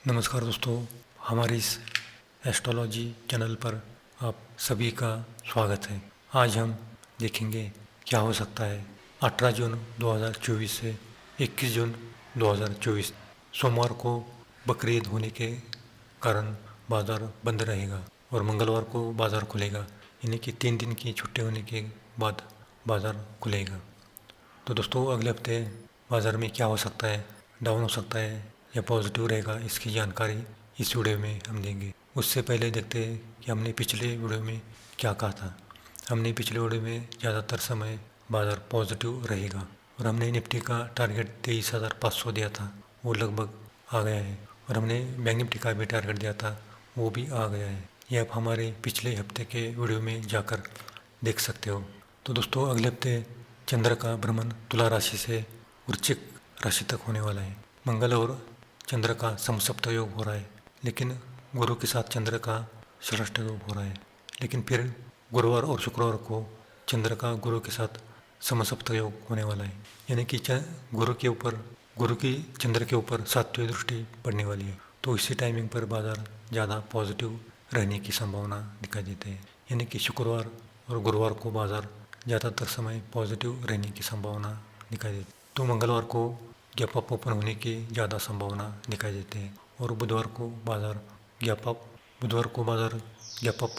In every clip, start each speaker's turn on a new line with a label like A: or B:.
A: नमस्कार दोस्तों, हमारे इस एस्ट्रोलॉजी चैनल पर आप सभी का स्वागत है। आज हम देखेंगे क्या हो सकता है 18 जून 2024 से 21 जून 2024। सोमवार को बकरीद होने के कारण बाज़ार बंद रहेगा और मंगलवार को बाज़ार खुलेगा, यानी कि 3 दिन की छुट्टी होने के बाद बाज़ार खुलेगा। तो दोस्तों, अगले हफ्ते बाज़ार में क्या हो सकता है, डाउन हो सकता है या पॉजिटिव रहेगा, इसकी जानकारी इस वीडियो में हम देंगे। उससे पहले देखते हैं कि हमने पिछले वीडियो में क्या कहा था। हमने पिछले वीडियो में ज़्यादातर समय बाज़ार पॉजिटिव रहेगा और हमने निफ्टी का टारगेट 23,500 दिया था, वो लगभग आ गया है। और हमने बैंक निफ्टी का भी टारगेट दिया था, वो भी आ गया है। ये आप हमारे पिछले हफ्ते के वीडियो में जाकर देख सकते हो। तो दोस्तों, अगले हफ्ते चंद्र का भ्रमण तुला राशि से वृश्चिक राशि तक होने वाला है। मंगल और चंद्र का समसप्तक योग हो रहा है, लेकिन गुरु के साथ चंद्र का षष्ठ योग हो रहा है। लेकिन फिर गुरुवार और शुक्रवार को चंद्र का गुरु के साथ समसप्तक योग होने वाला है, यानी कि गुरु की चंद्र के ऊपर सातवीं दृष्टि पड़ने वाली है। तो इसी टाइमिंग पर बाजार ज़्यादा पॉजिटिव रहने की संभावना दिखाई देती है, यानी कि शुक्रवार और गुरुवार को बाजार ज़्यादातर समय पॉजिटिव रहने की संभावना दिखाई देती है। तो मंगलवार को गैप अप ओपन होने की ज़्यादा संभावना दिखाई देती है और बुधवार को बाज़ार गैप अप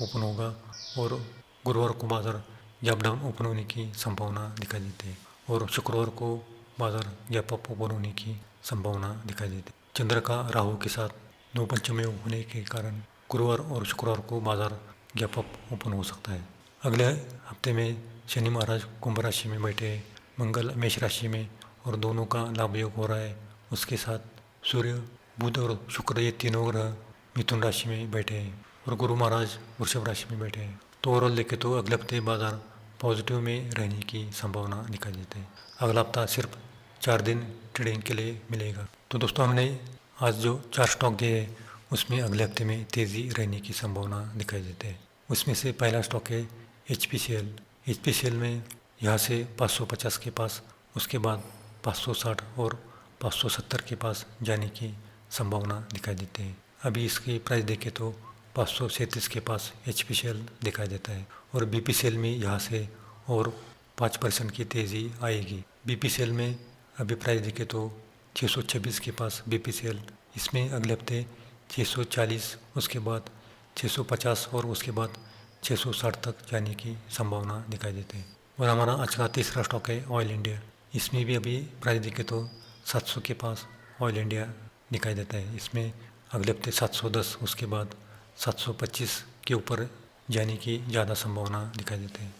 A: ओपन होगा और गुरुवार को बाज़ार गैप डाउन ओपन होने की संभावना दिखाई देती है और शुक्रवार को बाज़ार गैप अप ओपन होने की संभावना दिखाई देती है। चंद्र का राहु के साथ 9 पंचम योग होने के कारण गुरुवार और शुक्रवार को बाज़ार गैप अप ओपन हो सकता है। अगले हफ्ते में शनि महाराज कुंभ राशि में बैठे हैं, मंगल मेष राशि में और दोनों का लाभ योग हो रहा है। उसके साथ सूर्य, बुध और शुक्र, ये तीनों ग्रह मिथुन राशि में बैठे हैं और गुरु महाराज वृषभ राशि में बैठे हैं। तो ओवरऑल देखें तो अगले हफ्ते बाजार पॉजिटिव में रहने की संभावना दिखाई देती है। अगला हफ्ता सिर्फ 4 दिन ट्रेडिंग के लिए मिलेगा। तो दोस्तों, हमने आज जो 4 स्टॉक दिए हैं उसमें अगले हफ्ते में तेज़ी रहने की संभावना दिखाई देती है। उसमें से पहला स्टॉक है HPCL में यहाँ से 550 के पास, उसके बाद 560 और 570 के पास जाने की संभावना दिखाई देती है। अभी इसकी प्राइस देखें तो 537 के पास HPCL दिखाई देता है और BPCL में यहाँ से और 5% की तेज़ी आएगी। BPCL में अभी प्राइस देखें तो 626 के पास BPCL, इसमें अगले हफ्ते 640, उसके बाद 650 और उसके बाद 660 तक जाने की संभावना दिखाई देती है। और हमारा आज का तीसरा स्टॉक है ऑयल इंडिया। इसमें भी अभी प्राइस देखें तो 700 के पास ऑयल इंडिया दिखाई देता है। इसमें अगले हफ्ते 710, उसके बाद 725 के ऊपर जाने की ज़्यादा संभावना दिखाई देती है।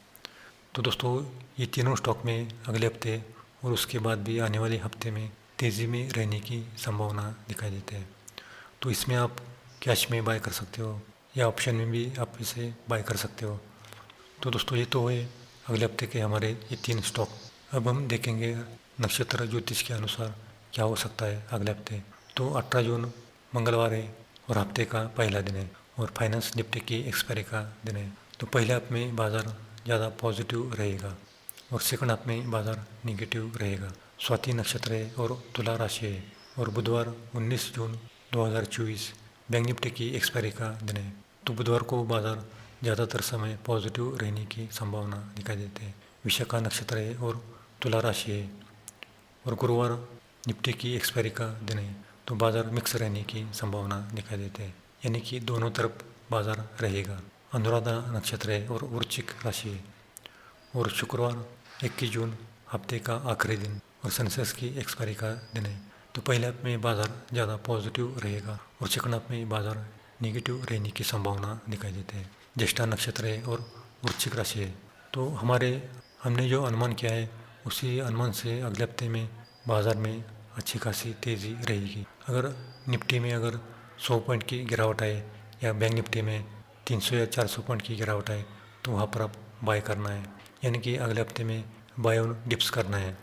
A: तो दोस्तों, ये तीनों स्टॉक में अगले हफ्ते और उसके बाद भी आने वाले हफ्ते में तेज़ी में रहने की संभावना दिखाई देती है। तो इसमें आप कैश में बाय कर सकते हो या ऑप्शन में भी आप इसे बाय कर सकते हो। तो दोस्तों, ये तो है अगले हफ्ते के हमारे ये 3 स्टॉक। अब हम देखेंगे नक्षत्र ज्योतिष के अनुसार क्या हो सकता है अगले हफ्ते। तो 18 जून मंगलवार है और हफ्ते का पहला दिन है और फाइनेंस निफ्टी की एक्सपायरी का दिन है। तो पहले हाफ में बाज़ार ज़्यादा पॉजिटिव रहेगा और सेकंड हाफ में बाज़ार निगेटिव रहेगा। स्वाति नक्षत्र है और तुला राशि है और बुधवार 19 जून 2024 बैंक निफ्टी की एक्सपायरी का दिन है। तो बुधवार को बाज़ार ज़्यादातर समय पॉजिटिव रहने की संभावना दिखाई देती है। विशाखा नक्षत्र है और तुला राशि है और गुरुवार निफ्टी की एक्सपायरी का दिन है। तो बाज़ार मिक्स रहने की संभावना दिखाई देती है, यानी कि दोनों तरफ बाज़ार रहेगा। अनुराधा नक्षत्र है और वृश्चिक राशि है और शुक्रवार 21 जून हफ्ते का आखिरी दिन और सेंसेक्स की एक्सपायरी का दिन है। तो पहले हाफ में बाज़ार ज़्यादा पॉजिटिव रहेगा और सेकंड हाफ में बाज़ार नेगेटिव रहने की संभावना दिखाई देती है। ज्येष्ठा नक्षत्र है और वृश्चिक राशि है। तो हमने जो अनुमान किया है उसी अनुमान से अगले हफ्ते में बाज़ार में अच्छी खासी तेज़ी रहेगी। अगर निफ्टी में अगर 100 पॉइंट की गिरावट आए या बैंक निफ्टी में 300 या 400 पॉइंट की गिरावट आए तो वहाँ पर आप बाय करना है, यानी कि अगले हफ्ते में बाय ऑन डिप्स करना है,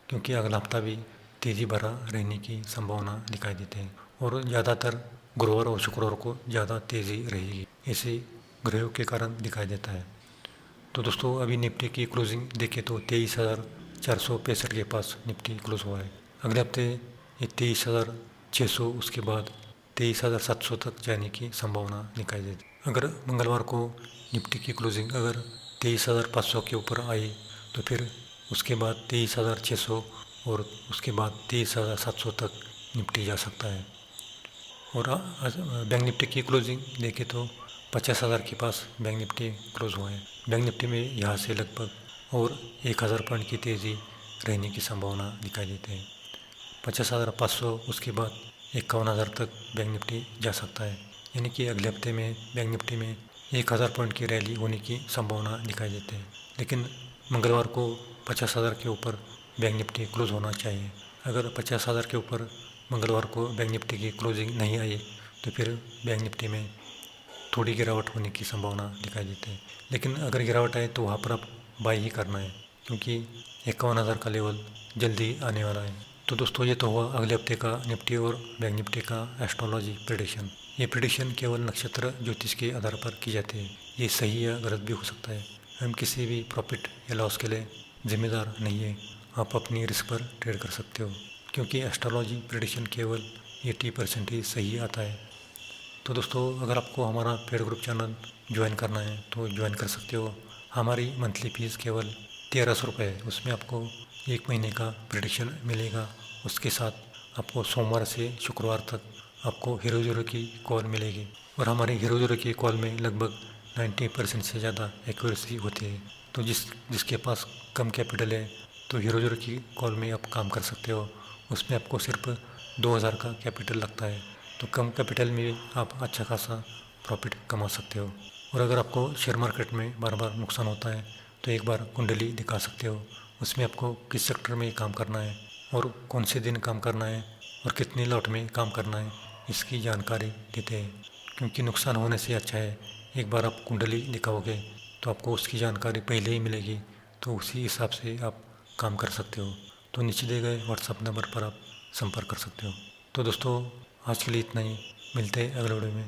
A: क्योंकि अगला हफ्ता भी तेज़ी भरा रहने की संभावना दिखाई देती है और ज़्यादातर गुरुवार और शुक्रवार को ज़्यादा तेज़ी रहेगी, ऐसे ग्रहों के कारण दिखाई देता है। तो दोस्तों, अभी निफ्टी की क्लोजिंग देखें तो 23,465 के पास निफ्टी क्लोज हुआ है। अगले हफ्ते ये 23,600, उसके बाद 23,700 तक जाने की संभावना दिखाई देती है। अगर मंगलवार को निफ्टी की क्लोजिंग अगर 23,500 के ऊपर आई तो फिर उसके बाद 23,600 और उसके बाद 23,700 तक निफ्टी जा सकता है। और बैंक निफ्टी की क्लोजिंग देखें तो 50,000 के पास बैंक निफ्टी क्लोज हुआ है। बैंक निफ्टी में यहाँ से लगभग और 1,000 पॉइंट की तेज़ी रहने की संभावना दिखाई देती है। 50,500 उसके बाद 51,000 तक बैंक निफ्टी जा सकता है, यानी कि अगले हफ्ते में बैंक निफ्टी में 1,000 पॉइंट की रैली होने की संभावना दिखाई देती है। लेकिन मंगलवार को 50,000 के ऊपर बैंक निफ्टी क्लोज होना चाहिए। अगर 50,000 के ऊपर मंगलवार को बैंक निफ्टी की क्लोजिंग नहीं आई तो फिर बैंक निफ्टी में थोड़ी गिरावट होने की संभावना दिखाई देती है। लेकिन अगर गिरावट आए तो वहाँ पर आप बाई ही करना है, क्योंकि 51,000 का लेवल जल्दी आने वाला है। तो दोस्तों ये तो हुआ अगले हफ्ते का निफ्टी और बैंक निफ्टी का एस्ट्रोलॉजी प्रेडिक्शन। ये प्रेडिक्शन केवल नक्षत्र ज्योतिष के आधार पर की जाती है। ये सही या गलत भी हो सकता है। हम किसी भी प्रॉफिट या लॉस के लिए जिम्मेदार नहीं है। आप अपनी रिस्क पर ट्रेड कर सकते हो, क्योंकि एस्ट्रोलॉजी प्रेडिक्शन केवल 80% ही सही आता है। तो दोस्तों अगर आपको हमारा पेड ग्रुप चैनल ज्वाइन करना है तो ज्वाइन कर सकते हो। हमारी मंथली फ़ीस केवल 1,300 रुपये है। उसमें आपको 1 महीने का प्रेडिक्शन मिलेगा। उसके साथ आपको सोमवार से शुक्रवार तक आपको हीरो ज़ीरो की कॉल मिलेगी, और हमारे हीरो ज़ीरो की कॉल में लगभग 90% से ज़्यादा एक्यूरेसी होती है। तो जिसके पास कम कैपिटल है तो हीरो ज़ीरो की कॉल में आप काम कर सकते हो। उसमें आपको सिर्फ 2,000 का कैपिटल लगता है, तो कम कैपिटल में आप अच्छा खासा प्रॉफिट कमा सकते हो। और अगर आपको शेयर मार्केट में बार बार नुकसान होता है तो एक बार कुंडली दिखा सकते हो। उसमें आपको किस सेक्टर में काम करना है और कौन से दिन काम करना है और कितने लॉट में काम करना है, इसकी जानकारी देते हैं। क्योंकि नुकसान होने से अच्छा है एक बार आप कुंडली दिखाओगे तो आपको उसकी जानकारी पहले ही मिलेगी, तो उसी हिसाब से आप काम कर सकते हो। तो नीचे दिए गए व्हाट्सएप नंबर पर आप संपर्क कर सकते हो। तो दोस्तों आज के लिए इतना ही, मिलते हैं अगले वीडियो में।